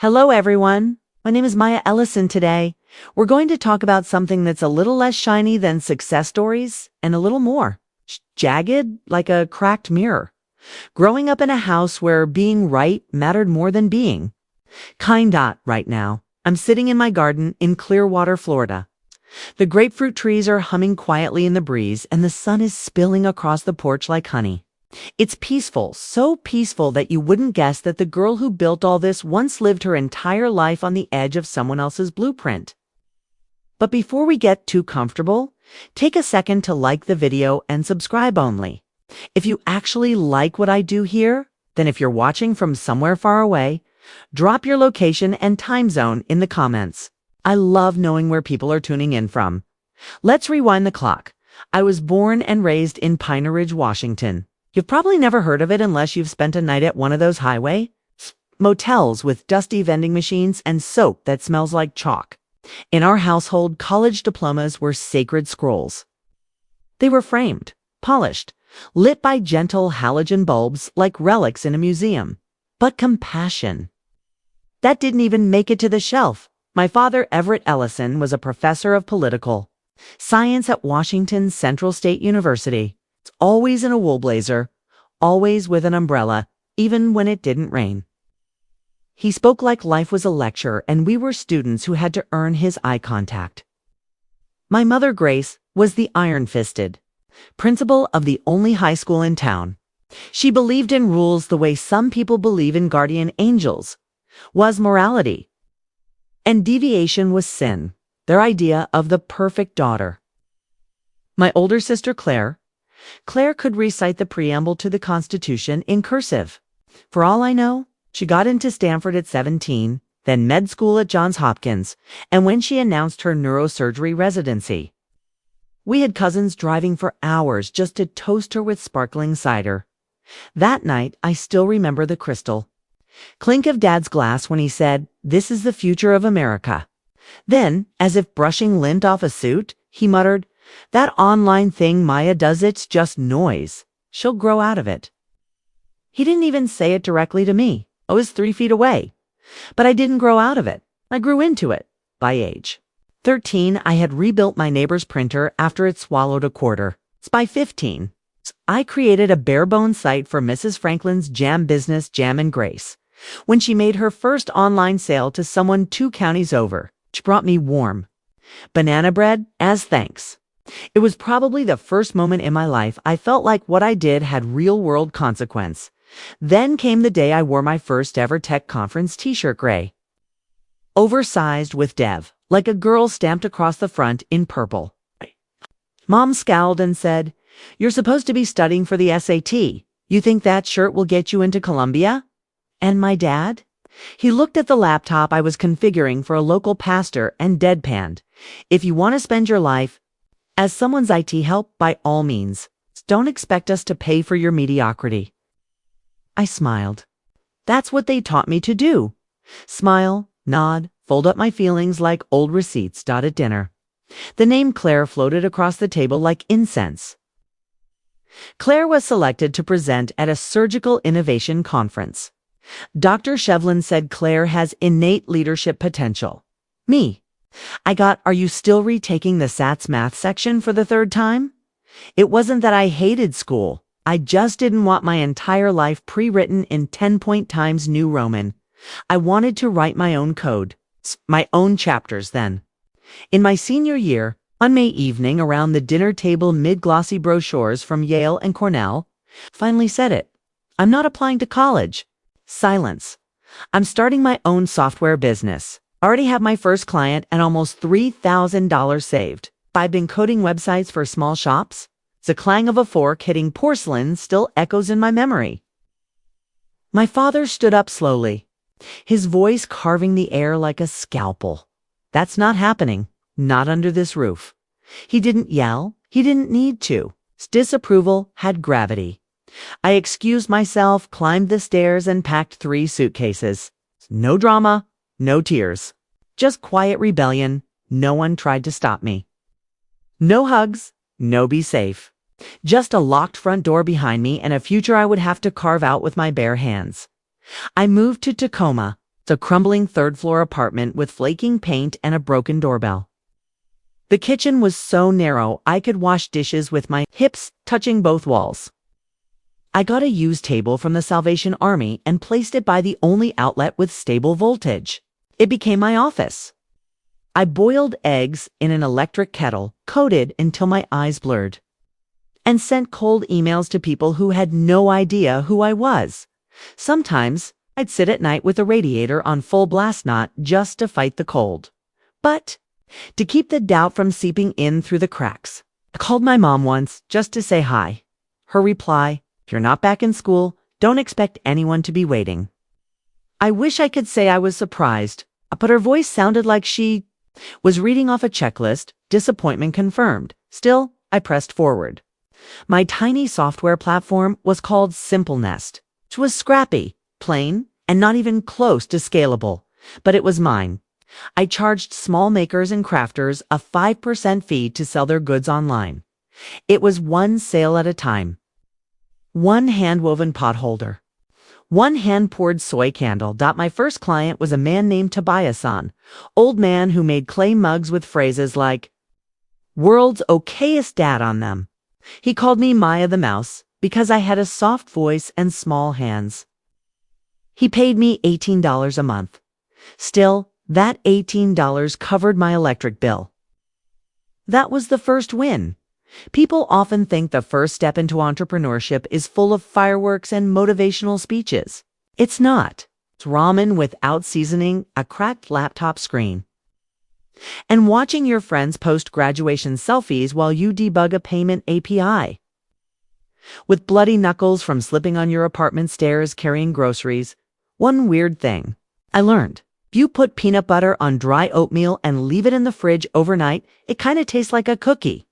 Hello, everyone. My name is Maya Ellison today. We're going to talk about something that's a little less shiny than success stories and a little more jagged, like a cracked mirror. Growing up in a house where being right mattered more than being. Right now. I'm sitting in my garden in Clearwater, Florida. The grapefruit trees are humming quietly in the breeze, and the sun is spilling across the porch like honey. It's peaceful, so peaceful that you wouldn't guess that the girl who built all this once lived her entire life on the edge of someone else's blueprint. But before we get too comfortable, take a second to like the video and subscribe only. If you actually like what I do here, then if you're watching from somewhere far away, drop your location and time zone in the comments. I love knowing where people are tuning in from. Let's rewind the clock. I was born and raised in Pine Ridge, Washington. You've probably never heard of it unless you've spent a night at one of those highway motels with dusty vending machines and soap that smells like chalk. In our household, college diplomas were sacred scrolls. They were framed, polished, lit by gentle halogen bulbs like relics in a museum. But compassion. That didn't even make it to the shelf. My father, Everett Ellison, was a professor of political science at Washington Central State University. Always in a wool blazer, always with an umbrella, even when it didn't rain. He spoke like life was a lecture, and we were students who had to earn his eye contact. My mother, Grace, was the iron-fisted principal of the only high school in town. She believed in rules the way some people believe in guardian angels, was morality. And deviation was sin, their idea of the perfect daughter. My older sister, Claire could recite the preamble to the Constitution in cursive. For all I know, she got into Stanford at 17, then med school at Johns Hopkins, and when she announced her neurosurgery residency. We had cousins driving for hours just to toast her with sparkling cider. That night, I still remember the crystal clink of Dad's glass when he said, "This is the future of America." Then, as if brushing lint off a suit, he muttered, "That online thing Maya does, it's just noise. She'll grow out of it." He didn't even say it directly to me. I was 3 feet away. But I didn't grow out of it. I grew into it, by age. 13, I had rebuilt my neighbor's printer after it swallowed a quarter. By 15, I created a bare-bones site for Mrs. Franklin's jam business, Jam and Grace, when she made her first online sale to someone 2 counties over. She brought me warm banana bread as thanks. It was probably the first moment in my life I felt like what I did had real-world consequence. Then came the day I wore my first ever tech conference t-shirt, gray, oversized with Dev, like a girl stamped across the front in purple. Mom scowled and said, "You're supposed to be studying for the SAT. You think that shirt will get you into Columbia?" And my dad? He looked at the laptop I was configuring for a local pastor and deadpanned, "If you want to spend your life as someone's IT help, by all means, don't expect us to pay for your mediocrity." I smiled. That's what they taught me to do. Smile, nod, fold up my feelings like old receipts at dinner. The name Claire floated across the table like incense. Claire was selected to present at a surgical innovation conference. Dr. Shevlin said Claire has innate leadership potential. Me. I got, "Are you still retaking the SATs math section for the 3rd time?" It wasn't that I hated school. I just didn't want my entire life pre-written in 10-point Times New Roman. I wanted to write my own code, my own chapters then. In my senior year, on May evening around the dinner table mid-glossy brochures from Yale and Cornell, finally said it. I'm not applying to college. Silence. I'm starting my own software business. I already have my first client and almost $3,000 saved. I've been coding websites for small shops. The clang of a fork hitting porcelain still echoes in my memory. My father stood up slowly, his voice carving the air like a scalpel. "That's not happening. Not under this roof." He didn't yell. He didn't need to. His disapproval had gravity. I excused myself, climbed the stairs, and packed 3 suitcases. No drama, no tears. Just quiet rebellion. No one tried to stop me. No hugs, no be safe. Just a locked front door behind me and a future I would have to carve out with my bare hands. I moved to Tacoma, It's a crumbling third-floor apartment with flaking paint and a broken doorbell. The kitchen was so narrow I could wash dishes with my hips touching both walls. I got a used table from the Salvation Army and placed it by the only outlet with stable voltage. It became my office. I boiled eggs in an electric kettle, coded until my eyes blurred, and sent cold emails to people who had no idea who I was. Sometimes I'd sit at night with the radiator on full blast not just to fight the cold, but to keep the doubt from seeping in through the cracks. I called my mom once just to say hi. Her reply, "If you're not back in school, don't expect anyone to be waiting." I wish I could say I was surprised, but her voice sounded like she was reading off a checklist, disappointment confirmed. Still, I pressed forward. My tiny software platform was called Simple Nest. It was scrappy, plain, and not even close to scalable, but it was mine. I charged small makers and crafters a 5% fee to sell their goods online. It was one sale at a time. One hand-woven pot holder. One hand-poured soy candle. My first client was a man named Tobias-san, old man who made clay mugs with phrases like, "World's okayest dad" on them. He called me Maya the Mouse because I had a soft voice and small hands. He paid me $18 a month. Still, that $18 covered my electric bill. That was the first win. People often think the first step into entrepreneurship is full of fireworks and motivational speeches. It's not. It's ramen without seasoning, a cracked laptop screen, and watching your friends post graduation selfies while you debug a payment API. With bloody knuckles from slipping on your apartment stairs carrying groceries. One weird thing I learned. If you put peanut butter on dry oatmeal and leave it in the fridge overnight, it kind of tastes like a cookie.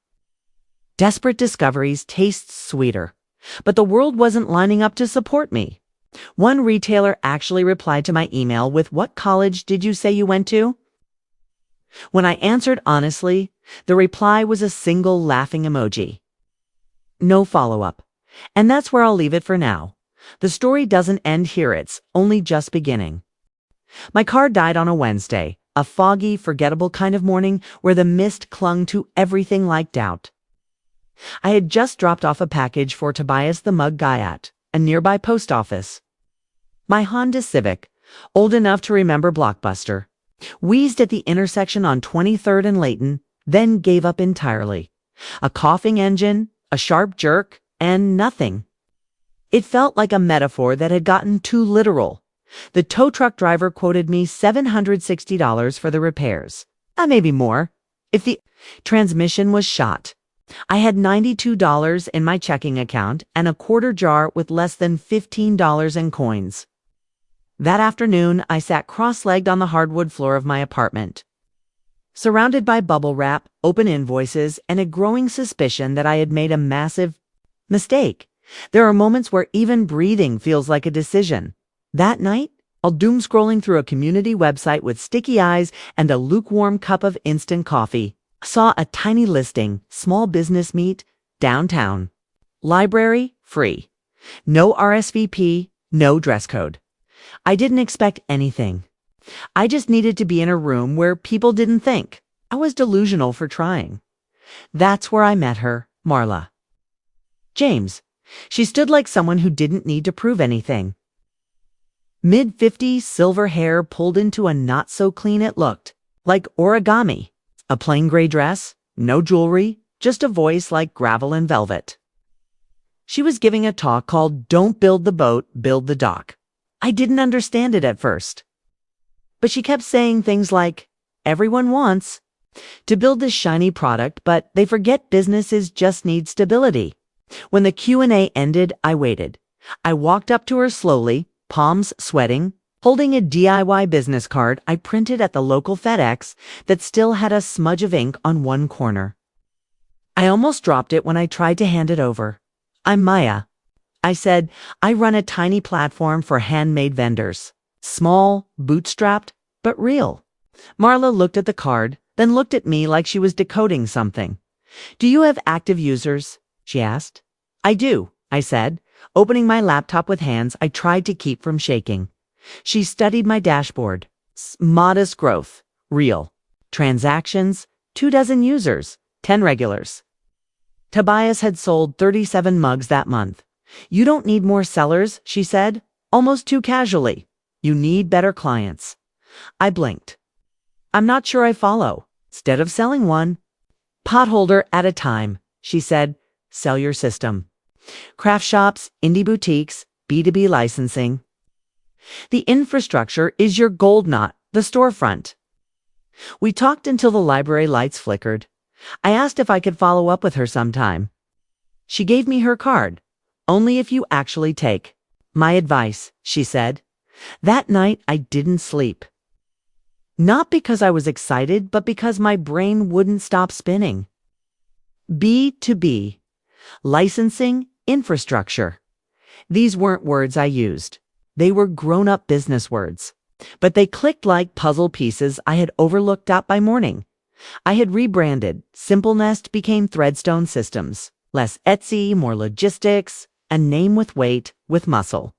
Desperate discoveries taste sweeter, but the world wasn't lining up to support me. One retailer actually replied to my email with, "What college did you say you went to?" When I answered honestly, the reply was a single laughing emoji. No follow-up. And that's where I'll leave it for now. The story doesn't end here, it's only just beginning. My car died on a Wednesday, a foggy, forgettable kind of morning where the mist clung to everything like doubt. I had just dropped off a package for Tobias the mug guy at a nearby post office. My Honda Civic, old enough to remember Blockbuster, wheezed at the intersection on 23rd and Layton, then gave up entirely. A coughing engine, a sharp jerk, and nothing. It felt like a metaphor that had gotten too literal. The tow truck driver quoted me $760 for the repairs. Maybe more, if the transmission was shot. I had $92 in my checking account and a quarter jar with less than $15 in coins. That afternoon, I sat cross-legged on the hardwood floor of my apartment, surrounded by bubble wrap, open invoices, and a growing suspicion that I had made a massive mistake. There are moments where even breathing feels like a decision. That night, while doom-scrolling through a community website with sticky eyes and a lukewarm cup of instant coffee, I saw a tiny listing, small business meet, downtown. Library, free. No RSVP, no dress code. I didn't expect anything. I just needed to be in a room where people didn't think. I was delusional for trying. That's where I met her, Marla. James. She stood like someone who didn't need to prove anything. Mid-50s, silver hair pulled into a not-so-clean it looked, like origami. A plain gray dress, no jewelry, just a voice like gravel and velvet. She was giving a talk called "Don't Build the Boat, Build the Dock." I didn't understand it at first, but she kept saying things like, "Everyone wants to build this shiny product, but they forget businesses just need stability." When the Q&A ended, I waited. I walked up to her slowly, palms sweating, holding a DIY business card I printed at the local FedEx that still had a smudge of ink on one corner. I almost dropped it when I tried to hand it over. "I'm Maya," I said. "I run a tiny platform for handmade vendors. Small, bootstrapped, but real." Marla looked at the card, then looked at me like she was decoding something. "Do you have active users?" she asked. "I do," I said, opening my laptop with hands I tried to keep from shaking. She studied my dashboard. Modest growth. Real. Transactions. 24 users. 10 regulars. Tobias had sold 37 mugs that month. You don't need more sellers, she said, almost too casually. You need better clients. I blinked. I'm not sure I follow. Instead of selling one potholder at a time, she said, sell your system. Craft shops, indie boutiques, B2B licensing. The infrastructure is your gold knot, the storefront. We talked until the library lights flickered. I asked if I could follow up with her sometime. She gave me her card. Only if you actually take my advice, she said. That night I didn't sleep. Not because I was excited, but because my brain wouldn't stop spinning. B2B. Licensing, infrastructure. These weren't words I used. They were grown-up business words. But they clicked like puzzle pieces I had overlooked out by morning. I had rebranded. Simple Nest became Threadstone Systems. Less Etsy, more logistics, a name with weight, with muscle.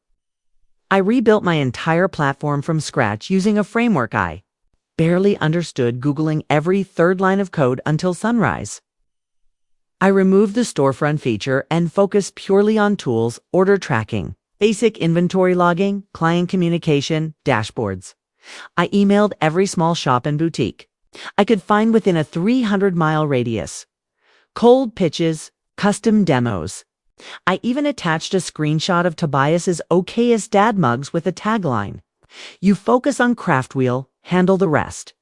I rebuilt my entire platform from scratch using a framework I barely understood, Googling every third line of code until sunrise. I removed the storefront feature and focused purely on tools, order tracking, basic inventory logging, client communication, dashboards. I emailed every small shop and boutique I could find within a 300-mile radius. Cold pitches, custom demos. I even attached a screenshot of Tobias's okayest dad mugs with a tagline. You focus on craft wheel, handle the rest.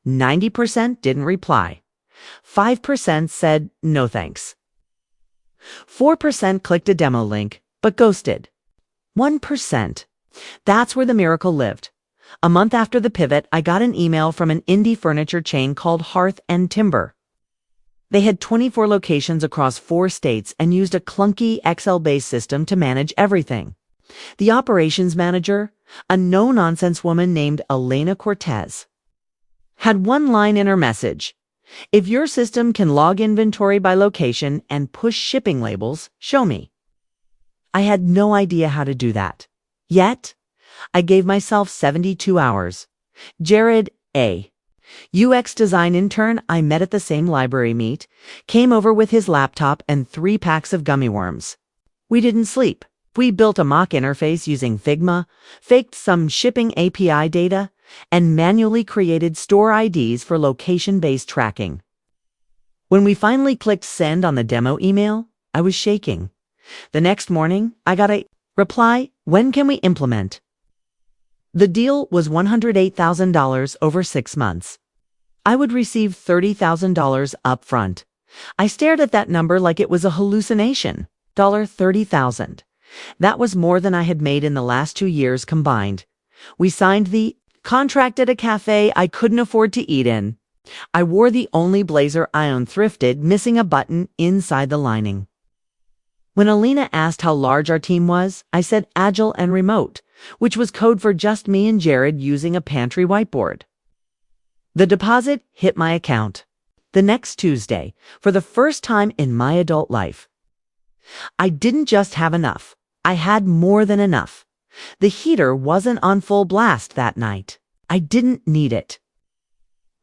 90% didn't reply. 5% said no thanks. 4% clicked a demo link, but ghosted. 1%. That's where the miracle lived. A month after the pivot, I got an email from an indie furniture chain called Hearth and Timber. They had 24 locations across 4 states and used a clunky Excel-based system to manage everything. The operations manager, a no-nonsense woman named Elena Cortez, had one line in her message. If your system can log inventory by location and push shipping labels, show me. I had no idea how to do that. Yet, I gave myself 72 hours. Jared, a UX design intern I met at the same library meet, came over with his laptop and 3 packs of gummy worms. We didn't sleep. We built a mock interface using Figma, faked some shipping API data, and manually created store IDs for location-based tracking. When we finally clicked send on the demo email, I was shaking. The next morning, I got a reply, when can we implement? The deal was $108,000 over 6 months. I would receive $30,000 up front. I stared at that number like it was a hallucination. $30,000. That was more than I had made in the last 2 years combined. We signed the contract at a cafe I couldn't afford to eat in. I wore the only blazer I owned thrifted, missing a button inside the lining. When Alina asked how large our team was, I said agile and remote, which was code for just me and Jared using a pantry whiteboard. The deposit hit my account the next Tuesday for the first time in my adult life. I didn't just have enough. I had more than enough. The heater wasn't on full blast that night. I didn't need it.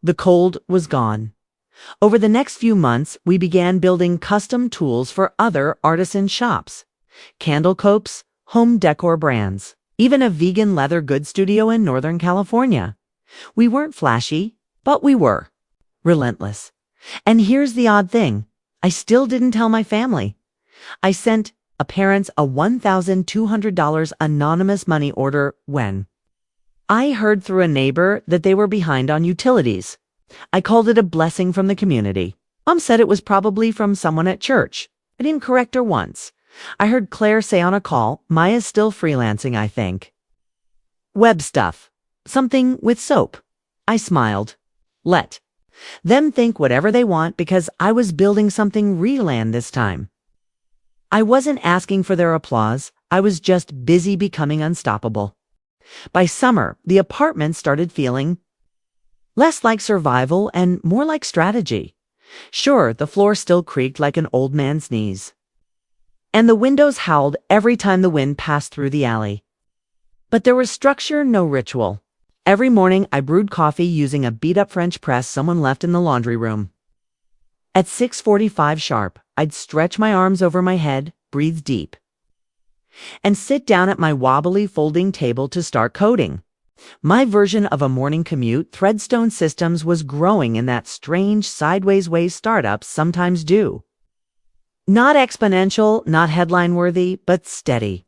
The cold was gone. Over the next few months, we began building custom tools for other artisan shops, candle copes, home decor brands, even a vegan leather goods studio in Northern California. We weren't flashy, but we were relentless. And here's the odd thing. I still didn't tell my family. I sent parents a $1,200 anonymous money order when I heard through a neighbor that they were behind on utilities. I called it a blessing from the community. Mom said it was probably from someone at church. I didn't correct her once. I heard Claire say on a call, Maya's still freelancing, I think. Web stuff. Something with soap. I smiled. Let them think whatever they want because I was building something real this time. I wasn't asking for their applause. I was just busy becoming unstoppable. By summer, the apartment started feeling less like survival and more like strategy. Sure, the floor still creaked like an old man's knees. And the windows howled every time the wind passed through the alley. But there was structure, no ritual. Every morning, I brewed coffee using a beat-up French press someone left in the laundry room. At 6:45 sharp, I'd stretch my arms over my head, breathe deep, and sit down at my wobbly folding table to start coding. My version of a morning commute, Threadstone Systems, was growing in that strange sideways way startups sometimes do. Not exponential, not headline-worthy, but steady.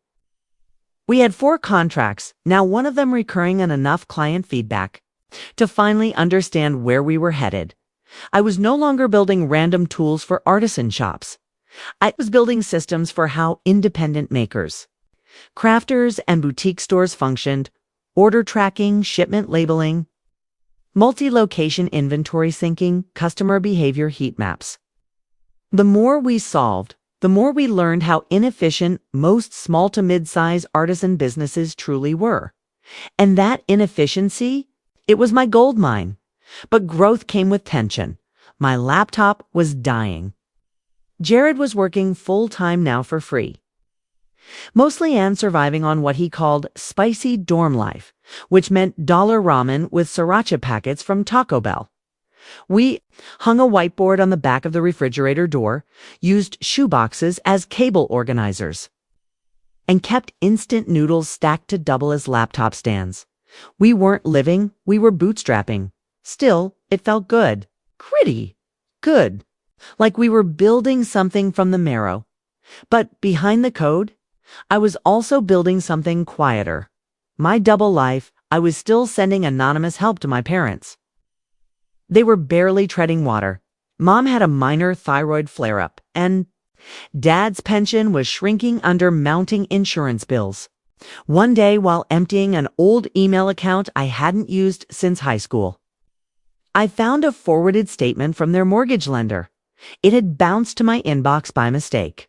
We had 4 contracts, now one of them recurring, and enough client feedback to finally understand where we were headed. I was no longer building random tools for artisan shops. I was building systems for how independent makers, crafters, and boutique stores functioned: order tracking, shipment labeling, multi-location inventory syncing, customer behavior heat maps. The more we solved, the more we learned how inefficient most small to mid-size artisan businesses truly were. And that inefficiency, it was my gold mine. But growth came with tension. My laptop was dying. Jared was working full-time now for free, mostly and surviving on what he called spicy dorm life, which meant dollar ramen with sriracha packets from Taco Bell. We hung a whiteboard on the back of the refrigerator door, used shoeboxes as cable organizers, and kept instant noodles stacked to double as laptop stands. We weren't living, we were bootstrapping. Still, it felt good. Gritty. Good. Like we were building something from the marrow. But behind the code, I was also building something quieter. My double life, I was still sending anonymous help to my parents. They were barely treading water. Mom had a minor thyroid flare-up, and Dad's pension was shrinking under mounting insurance bills. One day, while emptying an old email account I hadn't used since high school, I found a forwarded statement from their mortgage lender. It had bounced to my inbox by mistake.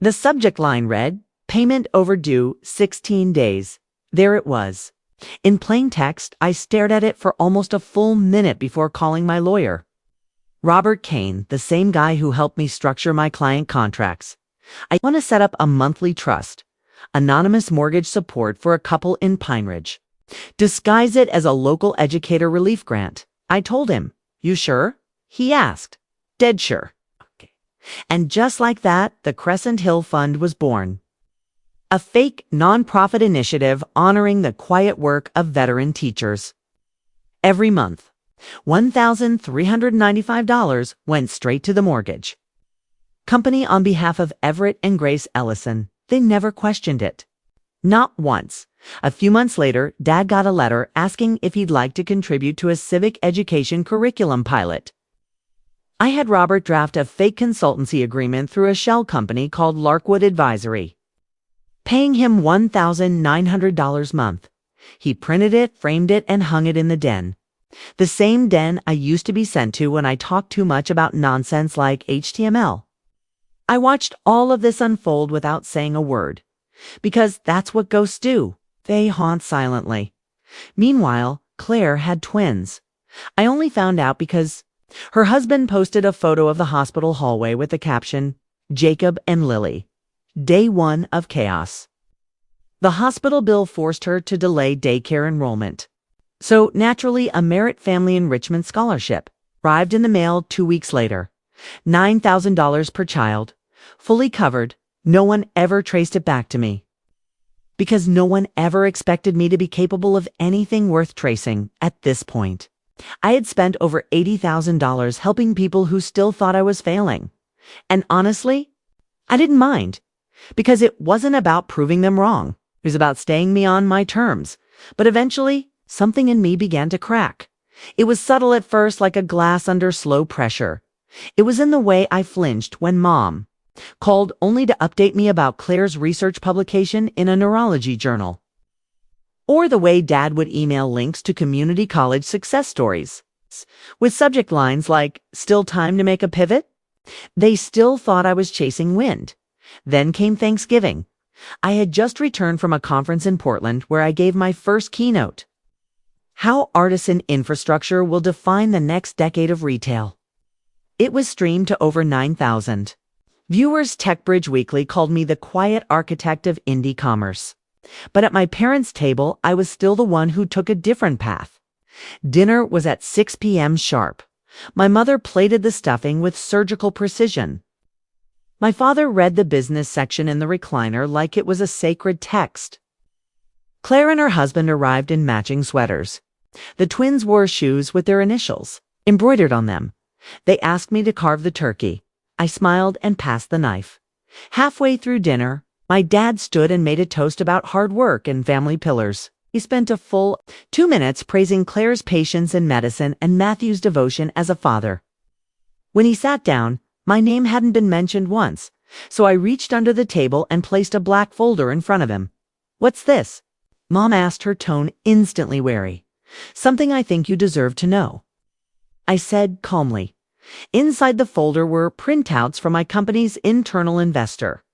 The subject line read, "Payment overdue 16 days." There it was. In plain text, I stared at it for almost a full minute before calling my lawyer. Robert Kane, the same guy who helped me structure my client contracts. "I want to set up a monthly trust, anonymous mortgage support for a couple in Pine Ridge. Disguise it as a local educator relief grant." I told him. "You sure?" he asked. "Dead sure." Okay. And just like that, the Crescent Hill Fund was born. A fake nonprofit initiative honoring the quiet work of veteran teachers. Every month, $1,395 went straight to the mortgage company on behalf of Everett and Grace Ellison. They never questioned it. Not once. A few months later, Dad got a letter asking if he'd like to contribute to a civic education curriculum pilot. I had Robert draft a fake consultancy agreement through a shell company called Larkwood Advisory, paying him $1,900 a month. He printed it, framed it, and hung it in the den. The same den I used to be sent to when I talked too much about nonsense like HTML. I watched all of this unfold without saying a word, because that's what ghosts do. They haunt silently. Meanwhile, Claire had twins. I only found out because her husband posted a photo of the hospital hallway with the caption, "Jacob and Lily. Day 1 of chaos." The hospital bill forced her to delay daycare enrollment. So naturally, a Merit Family Enrichment Scholarship arrived in the mail 2 weeks later. $9,000 per child, fully covered. No one ever traced it back to me, because no one ever expected me to be capable of anything worth tracing at this point. I had spent over $80,000 helping people who still thought I was failing. And honestly, I didn't mind, because it wasn't about proving them wrong. It was about staying me on my terms. But eventually, something in me began to crack. It was subtle at first, like a glass under slow pressure. It was in the way I flinched when Mom called only to update me about Claire's research publication in a neurology journal, or the way Dad would email links to community college success stories with subject lines like, "Still time to make a pivot?" They still thought I was chasing wind. Then came Thanksgiving. I had just returned from a conference in Portland where I gave my first keynote. How artisan infrastructure will define the next decade of retail. It was streamed to over 9,000 viewers. TechBridge Weekly called me the quiet architect of indie commerce. But at my parents' table, I was still the one who took a different path. Dinner was at 6 p.m. sharp. My mother plated the stuffing with surgical precision. My father read the business section in the recliner like it was a sacred text. Claire and her husband arrived in matching sweaters. The twins wore shoes with their initials embroidered on them. They asked me to carve the turkey. I smiled and passed the knife. Halfway through dinner, my dad stood and made a toast about hard work and family pillars. He spent a full 2 minutes praising Claire's patience in medicine and Matthew's devotion as a father. When he sat down, my name hadn't been mentioned once, so I reached under the table and placed a black folder in front of him. "What's this?" Mom asked, her tone instantly wary. "Something I think you deserve to know." I said calmly. Inside the folder were printouts from my company's internal investor.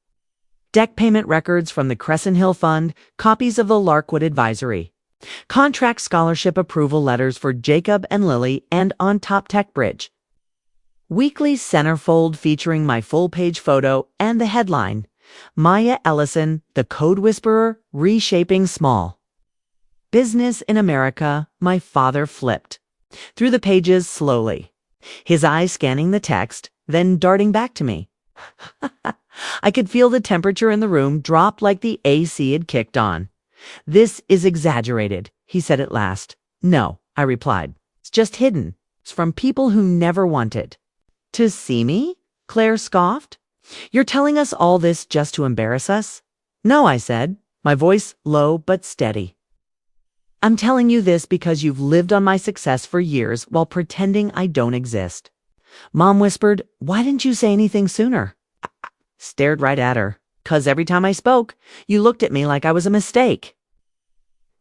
Deck payment records from the Crescent Hill Fund, copies of the Larkwood Advisory, contract scholarship approval letters for Jacob and Lily and On Top Tech Bridge. Weekly centerfold featuring my full-page photo and the headline, Maya Ellison, the Code Whisperer, Reshaping Small. Business in America, my father flipped through the pages slowly, his eyes scanning the text, then darting back to me. I could feel the temperature in the room drop like the AC had kicked on. "This is exaggerated," he said at last. "No," I replied. "It's just hidden. It's from people who never wanted to see me?" Claire scoffed. "You're telling us all this just to embarrass us?" "No," I said, my voice low but steady. "I'm telling you this because you've lived on my success for years while pretending I don't exist." Mom whispered, "Why didn't you say anything sooner?" I stared right at her. "'Cause every time I spoke, you looked at me like I was a mistake."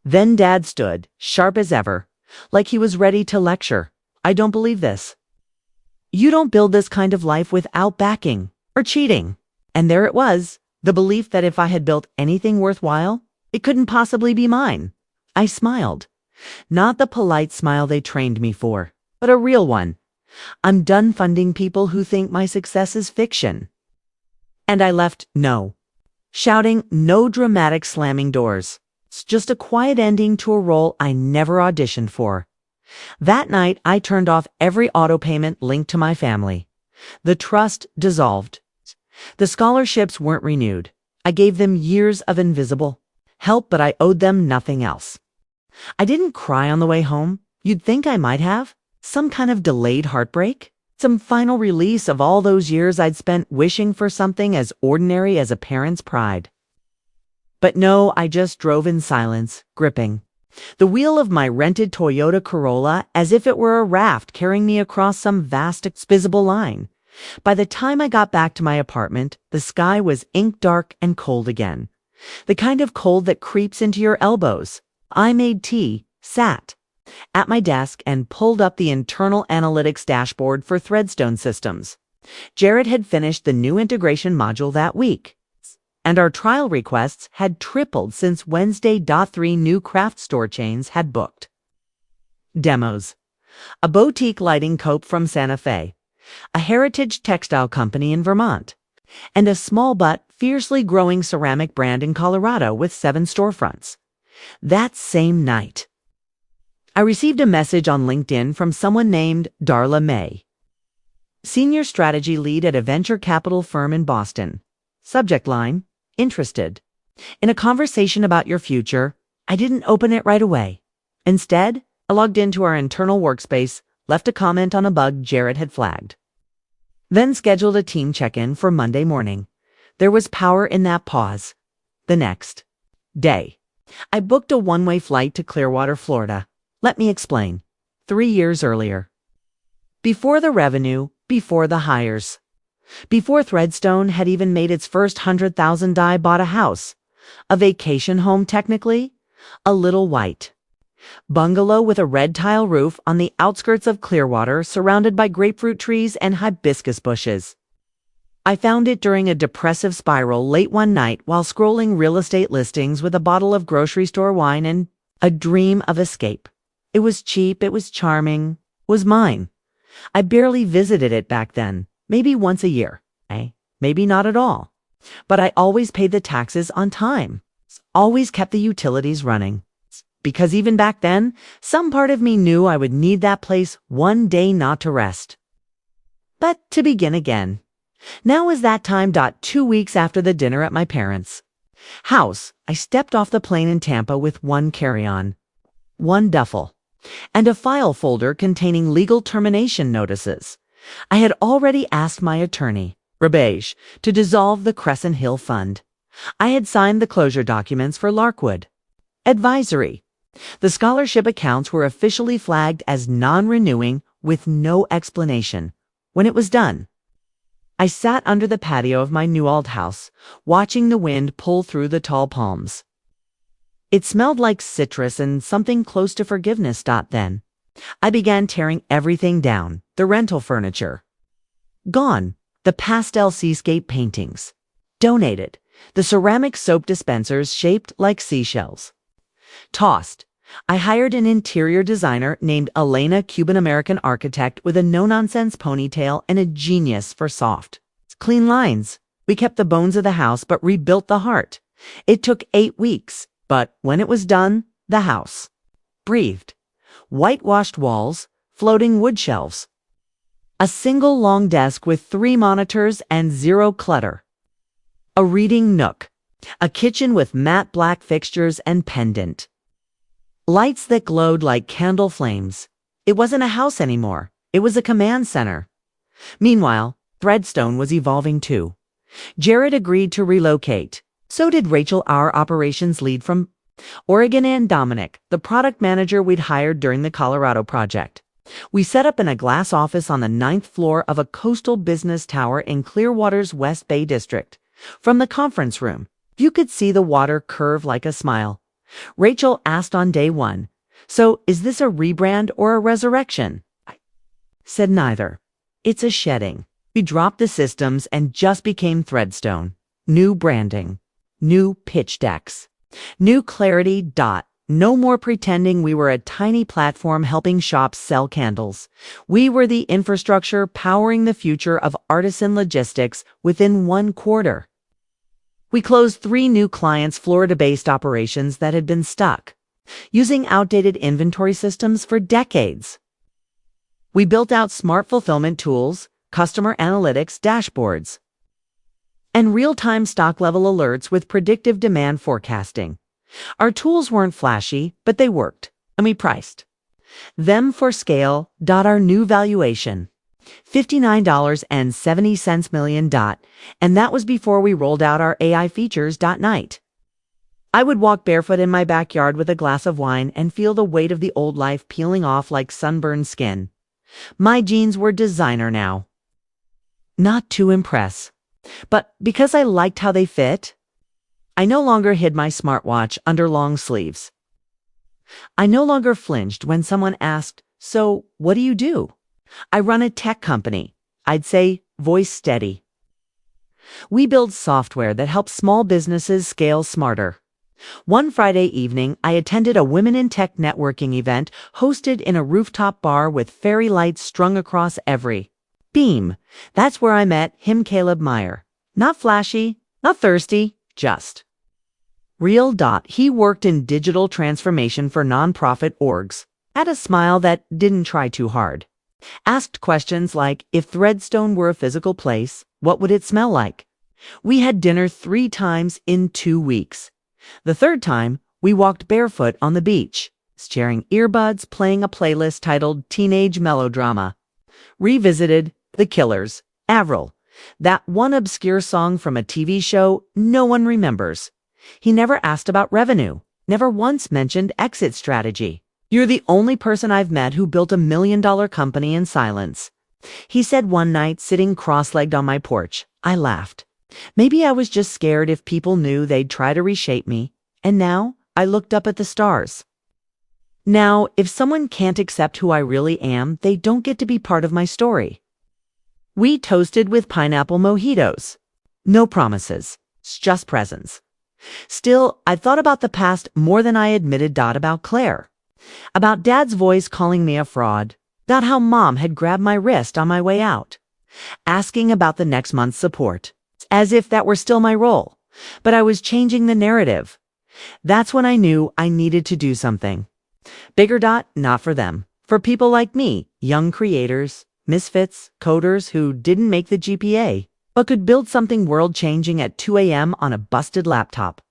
Then Dad stood, sharp as ever, like he was ready to lecture. "I don't believe this. You don't build this kind of life without backing or cheating." And there it was, the belief that if I had built anything worthwhile, it couldn't possibly be mine. I smiled. Not the polite smile they trained me for, but a real one. I'm done funding people who think my success is fiction. And I left shouting, no dramatic slamming doors. It's just a quiet ending to a role I never auditioned for. That night, I turned off every auto payment linked to my family. The trust dissolved. The scholarships weren't renewed. I gave them years of invisible help, but I owed them nothing else. I didn't cry on the way home. You'd think I might have. Some kind of delayed heartbreak? Some final release of all those years I'd spent wishing for something as ordinary as a parent's pride. But no, I just drove in silence, gripping the wheel of my rented Toyota Corolla as if it were a raft carrying me across some vast, invisible line. By the time I got back to my apartment, the sky was ink dark and cold again. The kind of cold that creeps into your elbows. I made tea, sat at my desk, and pulled up the internal analytics dashboard for Threadstone Systems. Jared had finished the new integration module that week, and our trial requests had tripled since Wednesday. 3 new craft store chains had booked demos. A boutique lighting cope from Santa Fe, a heritage textile company in Vermont, and a small but fiercely growing ceramic brand in Colorado with 7 storefronts. That same night, I received a message on LinkedIn from someone named Darla May, senior strategy lead at a venture capital firm in Boston. Subject line, interested in a conversation about your future. I didn't open it right away. Instead, I logged into our internal workspace, left a comment on a bug Jared had flagged, then scheduled a team check-in for Monday morning. There was power in that pause. The next day, I booked a one-way flight to Clearwater, Florida. Let me explain. 3 years earlier. Before the revenue, before the hires. Before Threadstone had even made its first 100,000, I bought a house. A vacation home, technically. A little white bungalow with a red tile roof on the outskirts of Clearwater, surrounded by grapefruit trees and hibiscus bushes. I found it during a depressive spiral late one night while scrolling real estate listings with a bottle of grocery store wine and a dream of escape. It was cheap, it was charming, was mine. I barely visited it back then, maybe once a year, maybe not at all. But I always paid the taxes on time. Always kept the utilities running. Because even back then, some part of me knew I would need that place one day not to rest, but to begin again. Now was that time. 2 weeks after the dinner at my parents' house, I stepped off the plane in Tampa with one carry-on, one duffel, and a file folder containing legal termination notices. I had already asked my attorney, Rebage, to dissolve the Crescent Hill Fund. I had signed the closure documents for Larkwood. Advisory. The scholarship accounts were officially flagged as non-renewing with no explanation. When it was done, I sat under the patio of my new old house, watching the wind pull through the tall palms. It smelled like citrus and something close to forgiveness. Then, I began tearing everything down. The rental furniture gone, the pastel seascape paintings donated, the ceramic soap dispensers shaped like seashells tossed. I hired an interior designer named Elena, Cuban-American architect with a no-nonsense ponytail and a genius for soft, clean lines. We kept the bones of the house but rebuilt the heart. It took 8 weeks, but when it was done, the house breathed. Whitewashed walls, floating wood shelves, a single long desk with 3 monitors and 0 clutter, a reading nook, a kitchen with matte black fixtures and pendant lights that glowed like candle flames. It wasn't a house anymore. It was a command center. Meanwhile, Threadstone was evolving too. Jared agreed to relocate. So did Rachel, our operations lead from Oregon, and Dominic, the product manager we'd hired during the Colorado project. We set up in a glass office on the 9th floor of a coastal business tower in Clearwater's West Bay district. From the conference room, you could see the water curve like a smile. Rachel asked on day 1, "So is this a rebrand or a resurrection?" I said neither. It's a shedding. We dropped the systems and just became Threadstone. New branding, new pitch decks, new clarity. No more pretending we were a tiny platform helping shops sell candles. We were the infrastructure powering the future of artisan logistics within 1 quarter. We closed 3 new clients' Florida-based operations that had been stuck, using outdated inventory systems for decades. We built out smart fulfillment tools, customer analytics dashboards, and real-time stock-level alerts with predictive demand forecasting. Our tools weren't flashy, but they worked, and we priced them for scale. Our new valuation, $59.70 million, and that was before we rolled out our AI features. Night. I would walk barefoot in my backyard with a glass of wine and feel the weight of the old life peeling off like sunburned skin. My jeans were designer now. Not to impress, but because I liked how they fit. I no longer hid my smartwatch under long sleeves. I no longer flinched when someone asked, "So, what do you do?" "I run a tech company." I'd say, voice steady. "We build software that helps small businesses scale smarter." One Friday evening, I attended a Women in Tech networking event hosted in a rooftop bar with fairy lights strung across every beam. That's where I met him, Caleb Meyer. Not flashy, not thirsty, just real. He worked in digital transformation for nonprofit orgs. Had a smile that didn't try too hard. Asked questions like, if Threadstone were a physical place, what would it smell like? We had dinner 3 times in 2 weeks. The 3rd time, we walked barefoot on the beach, sharing earbuds, playing a playlist titled Teenage Melodrama. Revisited The Killers, Avril, that one obscure song from a TV show no one remembers. He never asked about revenue, never once mentioned exit strategy. "You're the only person I've met who built $1 million company in silence," he said one night sitting cross-legged on my porch. I laughed. Maybe I was just scared if people knew they'd try to reshape me. And now I looked up at the stars. Now, if someone can't accept who I really am, they don't get to be part of my story. We toasted with pineapple mojitos. No promises, just presents. Still, I thought about the past more than I admitted. About Claire. About Dad's voice calling me a fraud. About how Mom had grabbed my wrist on my way out, asking about the next month's support, as if that were still my role. But I was changing the narrative. That's when I knew I needed to do something. Bigger dot, not for them. For people like me, young creators, misfits, coders who didn't make the GPA, but could build something world-changing at 2 a.m. on a busted laptop.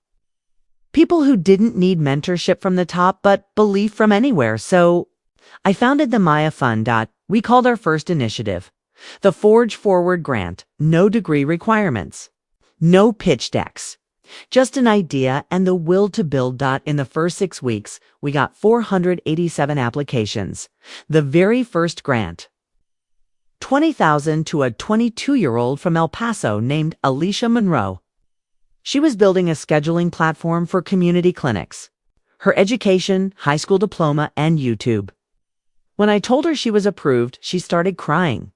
People who didn't need mentorship from the top, but belief from anywhere. So I founded the Maya Fund. We called our first initiative the Forge Forward Grant. No degree requirements. No pitch decks. Just an idea and the will to build. In the first 6 weeks, we got 487 applications. The very first grant. $20,000 to a 22-year-old from El Paso named Alicia Monroe. She was building a scheduling platform for community clinics. Her education, high school diploma, and YouTube. When I told her she was approved, she started crying.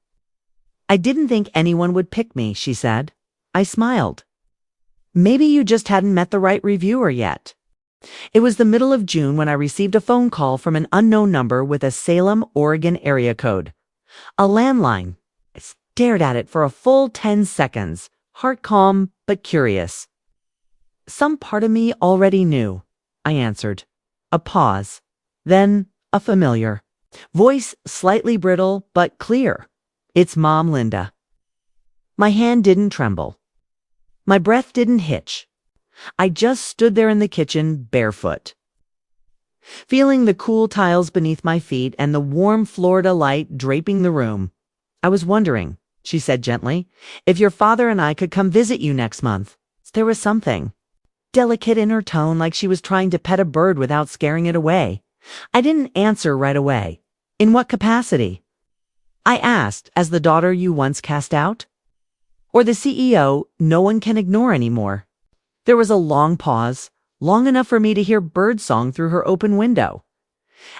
I didn't think anyone would pick me, she said. I smiled. Maybe you just hadn't met the right reviewer yet. It was the middle of June when I received a phone call from an unknown number with a Salem, Oregon area code. A landline. I stared at it for a full 10 seconds, heart calm but curious. Some part of me already knew, I answered. A pause. Then a familiar voice, slightly brittle but clear. It's Mom, Linda. My hand didn't tremble. My breath didn't hitch. I just stood there in the kitchen, barefoot. Feeling the cool tiles beneath my feet and the warm Florida light draping the room. I was wondering, she said gently, if your father and I could come visit you next month. There was something delicate in her tone, like she was trying to pet a bird without scaring it away. I didn't answer right away. In what capacity? I asked, as the daughter you once cast out? Or the CEO no one can ignore anymore? There was a long pause, long enough for me to hear birdsong through her open window.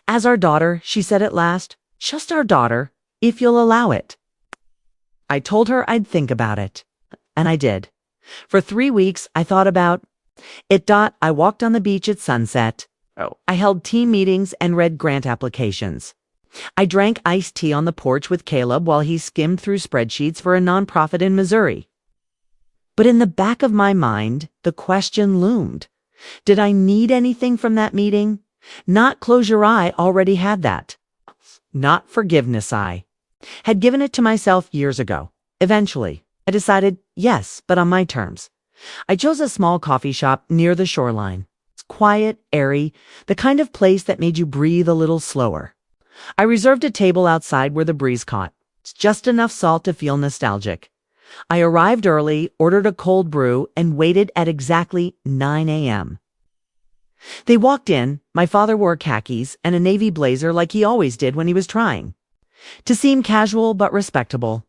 As our daughter, she said at last, just our daughter, if you'll allow it. I told her I'd think about it. And I did. For 3 weeks, I thought about it. I walked on the beach at sunset. I held team meetings and read grant applications. I drank iced tea on the porch with Caleb while he skimmed through spreadsheets for a nonprofit in Missouri. But in the back of my mind, the question loomed. Did I need anything from that meeting? Not close your eye, already had that. Not forgiveness, I had given it to myself years ago. Eventually, I decided yes, but on my terms. I chose a small coffee shop near the shoreline. It's quiet, airy, the kind of place that made you breathe a little slower. I reserved a table outside where the breeze caught. It's just enough salt to feel nostalgic. I arrived early, ordered a cold brew, and waited at exactly 9 a.m. They walked in. My father wore khakis and a navy blazer like he always did when he was trying to seem casual but respectable.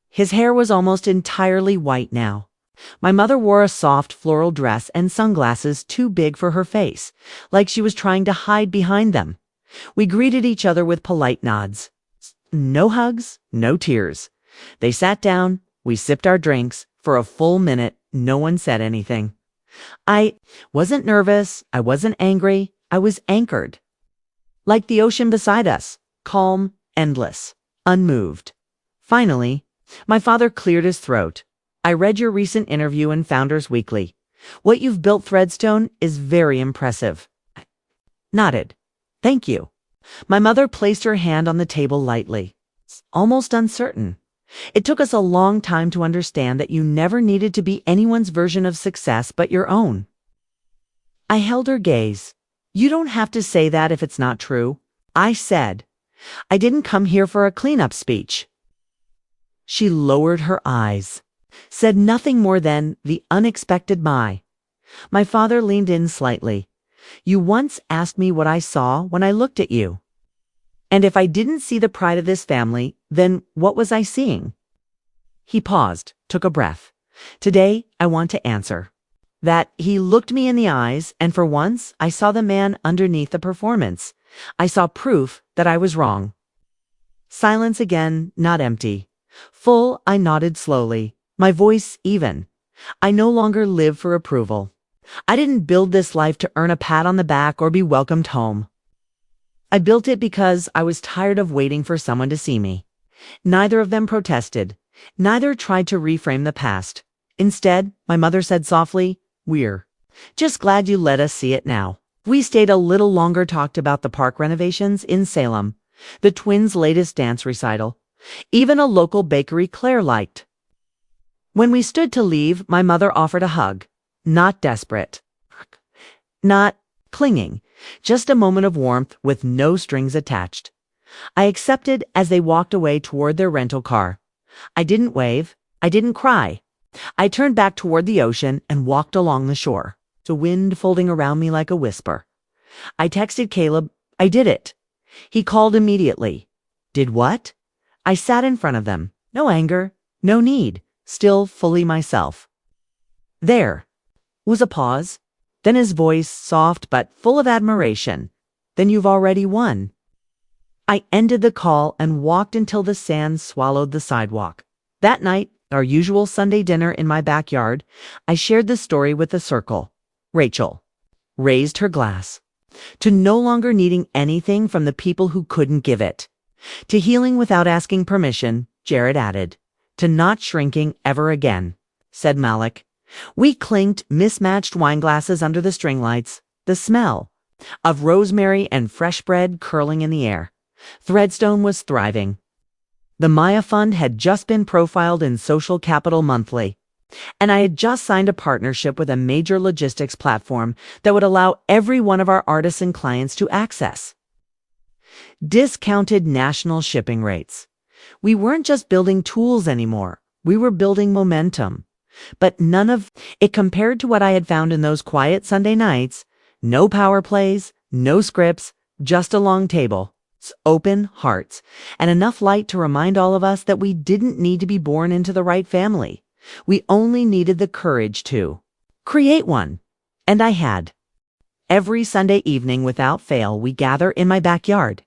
His hair was almost entirely white now. My mother wore a soft floral dress and sunglasses too big for her face, like she was trying to hide behind them. We greeted each other with polite nods. No hugs, no tears. They sat down, we sipped our drinks. For a full minute, no one said anything. I wasn't nervous, I wasn't angry, I was anchored. Like the ocean beside us, calm, endless, unmoved. Finally, my father cleared his throat. I read your recent interview in Founders Weekly. What you've built, Threadstone, is very impressive. I nodded. Thank you. My mother placed her hand on the table lightly, almost uncertain. It took us a long time to understand that you never needed to be anyone's version of success but your own. I held her gaze. You don't have to say that if it's not true. I said, I didn't come here for a cleanup speech. She lowered her eyes, said nothing more than the unexpected my. My father leaned in slightly. You once asked me what I saw when I looked at you. And if I didn't see the pride of this family, then what was I seeing? He paused, took a breath. Today, I want to answer. That he looked me in the eyes, and for once, I saw the man underneath the performance. I saw proof that I was wrong. Silence again, not empty. Full, I nodded slowly, my voice even. I no longer live for approval. I didn't build this life to earn a pat on the back or be welcomed home. I built it because I was tired of waiting for someone to see me. Neither of them protested. Neither tried to reframe the past. Instead, my mother said softly, we're Just glad you let us see it now. We stayed a little longer, talked about the park renovations in Salem, the twins' latest dance recital, even a local bakery Claire liked. When we stood to leave, my mother offered a hug. Not desperate. Not clinging. Just a moment of warmth with no strings attached. I accepted as they walked away toward their rental car. I didn't wave. I didn't cry. I turned back toward the ocean and walked along the shore, the wind folding around me like a whisper. I texted Caleb. I did it. He called immediately. Did what? I sat in front of them. No anger. No need. Still fully myself. There was a pause. Then his voice, soft but full of admiration. Then you've already won. I ended the call and walked until the sand swallowed the sidewalk. That night, our usual Sunday dinner in my backyard, I shared the story with the circle. Rachel raised her glass to no longer needing anything from the people who couldn't give it. To healing without asking permission, Jared added. To not shrinking ever again, said Malik. We clinked mismatched wine glasses under the string lights, the smell of rosemary and fresh bread curling in the air. Threadstone was thriving. The Maya Fund had just been profiled in Social Capital Monthly, and I had just signed a partnership with a major logistics platform that would allow every one of our artisan clients to access discounted national shipping rates. We weren't just building tools anymore. We were building momentum. But none of it compared to what I had found in those quiet Sunday nights. No power plays, no scripts, just a long table, open hearts, and enough light to remind all of us that we didn't need to be born into the right family. We only needed the courage to create one. And I had. Every Sunday evening without fail, we gather in my backyard.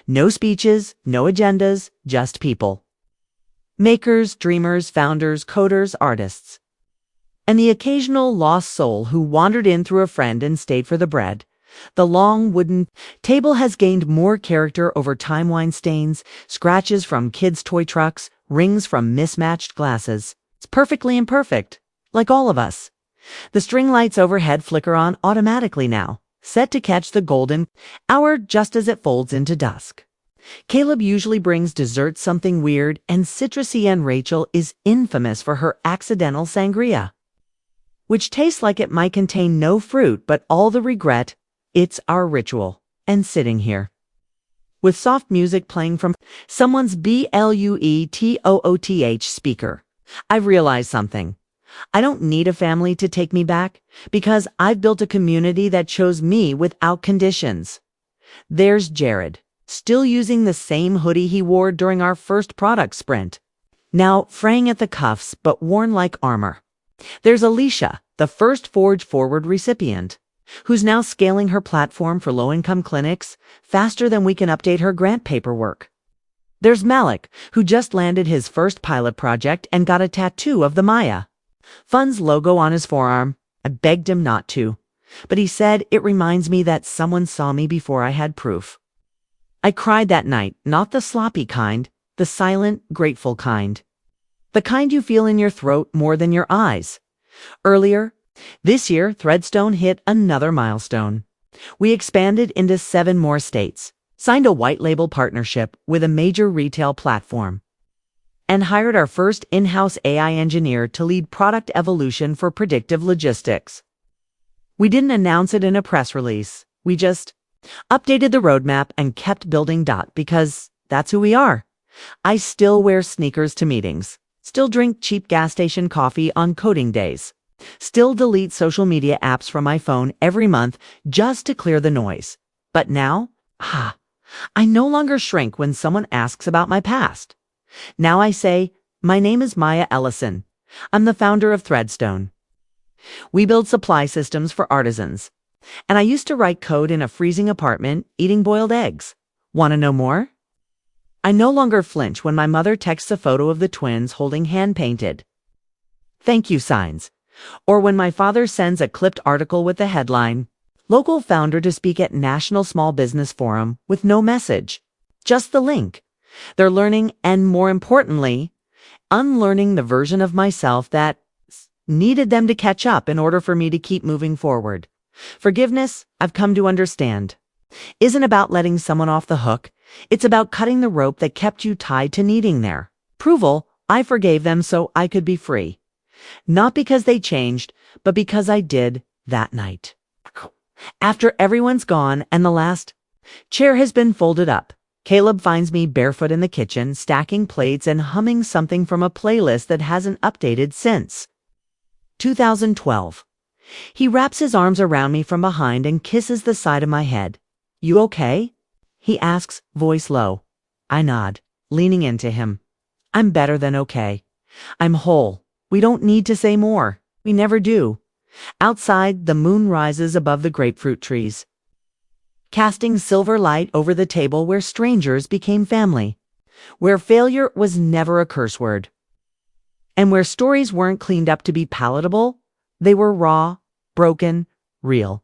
No speeches, no agendas, just people. Makers, dreamers, founders, coders, artists. And the occasional lost soul who wandered in through a friend and stayed for the bread. The long wooden table has gained more character over time, wine stains, scratches from kids' toy trucks, rings from mismatched glasses. It's perfectly imperfect, like all of us. The string lights overhead flicker on automatically now, set to catch the golden hour just as it folds into dusk. Caleb usually brings dessert, something weird and citrusy, and Rachel is infamous for her accidental sangria, which tastes like it might contain no fruit but all the regret. It's our ritual. And sitting here, with soft music playing from someone's Bluetooth speaker, I've realized something. I don't need a family to take me back, because I've built a community that chose me without conditions. There's Jared, still using the same hoodie he wore during our first product sprint, now fraying at the cuffs but worn like armor. There's Alicia, the first Forge Forward recipient, who's now scaling her platform for low-income clinics faster than we can update her grant paperwork. There's Malik, who just landed his first pilot project and got a tattoo of the Maya Fund's logo on his forearm. I begged him not to, but he said it reminds me that someone saw me before I had proof. I cried that night, not the sloppy kind, the silent, grateful kind. The kind you feel in your throat more than your eyes. Earlier this year, Threadstone hit another milestone. We expanded into 7 more states, signed a white label partnership with a major retail platform, and hired our first in-house AI engineer to lead product evolution for predictive logistics. We didn't announce it in a press release. We just updated the roadmap and kept building. Because that's who we are. I still wear sneakers to meetings, still drink cheap gas station coffee on coding days, still delete social media apps from my phone every month just to clear the noise. But now, I no longer shrink when someone asks about my past. Now I say, my name is Maya Ellison. I'm the founder of Threadstone. We build supply systems for artisans. And I used to write code in a freezing apartment, eating boiled eggs. Want to know more? I no longer flinch when my mother texts a photo of the twins holding hand-painted thank you signs, or when my father sends a clipped article with the headline, "Local founder to speak at National Small Business Forum," with no message, just the link. They're learning, and more importantly, unlearning the version of myself that needed them to catch up in order for me to keep moving forward. Forgiveness, I've come to understand, isn't about letting someone off the hook. It's about cutting the rope that kept you tied to needing their approval. I forgave them so I could be free. Not because they changed, but because I did that night. After everyone's gone and the last chair has been folded up, Caleb finds me barefoot in the kitchen, stacking plates and humming something from a playlist that hasn't updated since 2012. He wraps his arms around me from behind and kisses the side of my head. "You okay?" he asks, voice low. I nod, leaning into him. "I'm better than okay. I'm whole. We don't need to say more. We never do." Outside, the moon rises above the grapefruit trees, casting silver light over the table where strangers became family, where failure was never a curse word, and where stories weren't cleaned up to be palatable. They were raw, broken, real.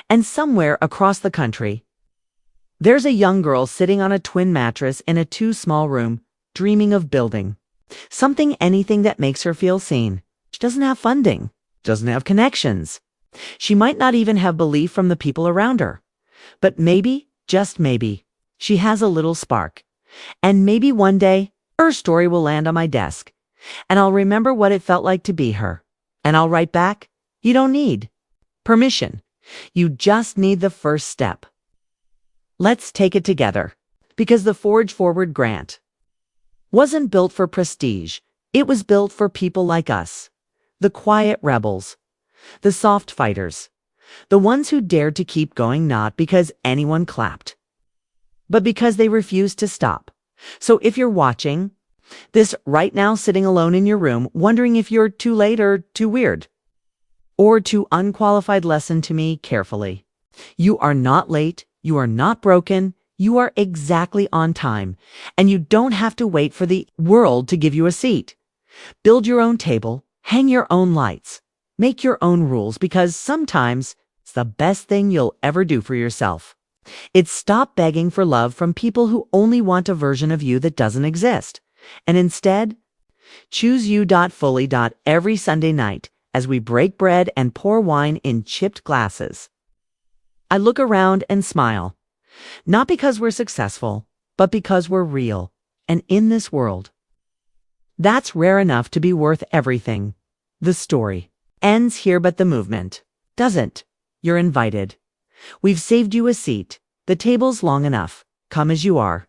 And somewhere across the country, there's a young girl sitting on a twin mattress in a too-small room, dreaming of building anything that makes her feel seen. She doesn't have funding, doesn't have connections. She might not even have belief from the people around her. But maybe, just maybe, she has a little spark. And maybe one day, her story will land on my desk, and I'll remember what it felt like to be her. And I'll write back, "You don't need permission. You just need the first step. Let's take it together." Because the Forge Forward grant wasn't built for prestige. It was built for people like us. The quiet rebels. The soft fighters. The ones who dared to keep going not because anyone clapped, but because they refused to stop. So if you're watching this right now, sitting alone in your room, wondering if you're too late or too weird, or too unqualified, listen to me carefully. You are not late. You are not broken. You are exactly on time, and you don't have to wait for the world to give you a seat. Build your own table, hang your own lights, make your own rules, because sometimes it's the best thing you'll ever do for yourself. It's stop begging for love from people who only want a version of you that doesn't exist, and instead choose you fully every Sunday night as we break bread and pour wine in chipped glasses. I look around and smile. Not because we're successful, but because we're real. And in this world, that's rare enough to be worth everything. The story ends here, but the movement doesn't. You're invited. We've saved you a seat. The table's long enough. Come as you are.